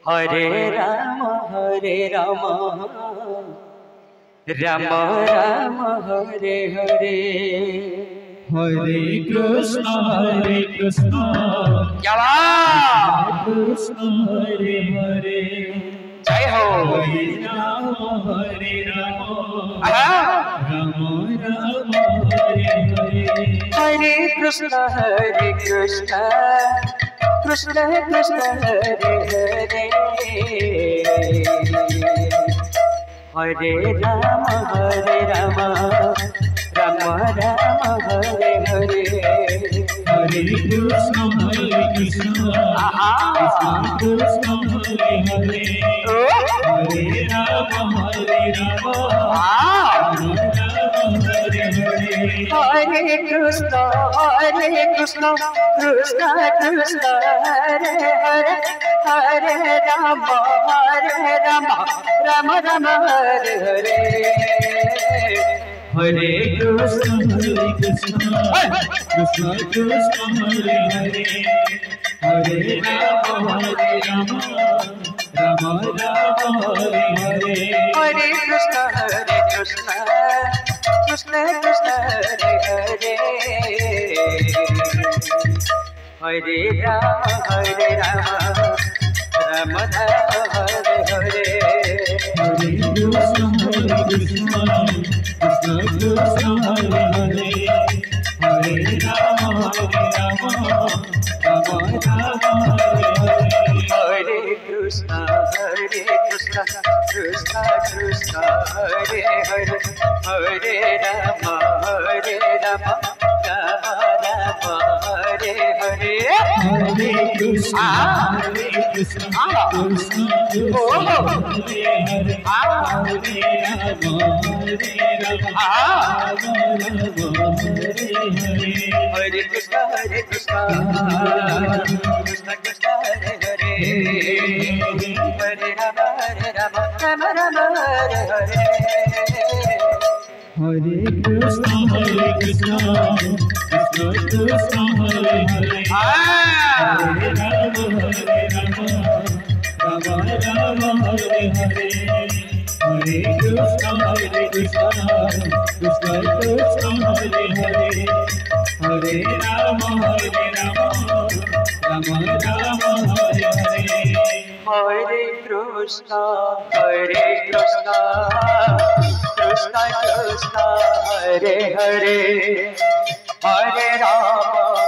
हरे राम राम राम हरे हरे हरे कृष्णा क्या बात कृष्ण हरे हरे जय हो हरे राम आहा। राम राम हरे हरे हरे कृष्ण कृष्ण कृष्ण हरे हरे हरे राम राम राम हरे हरे हरे कृष्ण आहा। कृष्ण हरे हरे ओ, हरे राम आ, हरे हरे हरे कृष्ण कृष्ण कृष्ण हरे हरे हरे राम राम राम हरे हरे हरे कृष्ण कृष्ण कृष्ण हरे हरे हरे राम राम राम हरे हरे हरे कृष्ण कृष्ण कृष्ण कृष्ण हरे हरे हरे राम राम राम हरे हरे हरे कृष्ण कृष्ण कृष्ण हरे हरे हरे राम राम हरे हरे हरे कृष्ण कृष्ण कृष्ण हरे हरे हरे राम राम राम हरे हरे हरे कृष्ण कृष्ण ओहो। हरे हरे हरे राम हरे हरे हरे कृष्ण कृष्ण कृष्ण हरे हरे हरे राम राम राम हरे हरे हरे कृष्ण कृष्ण कृष्ण हरे हरे हरे राम राम हरे हरे हरे कृष्ण कृष्ण कृष्ण हरे हरे हरे राम राम हरे हरे हरे कृष्ण कृष्ण कृष्ण हरे हरे हरे राम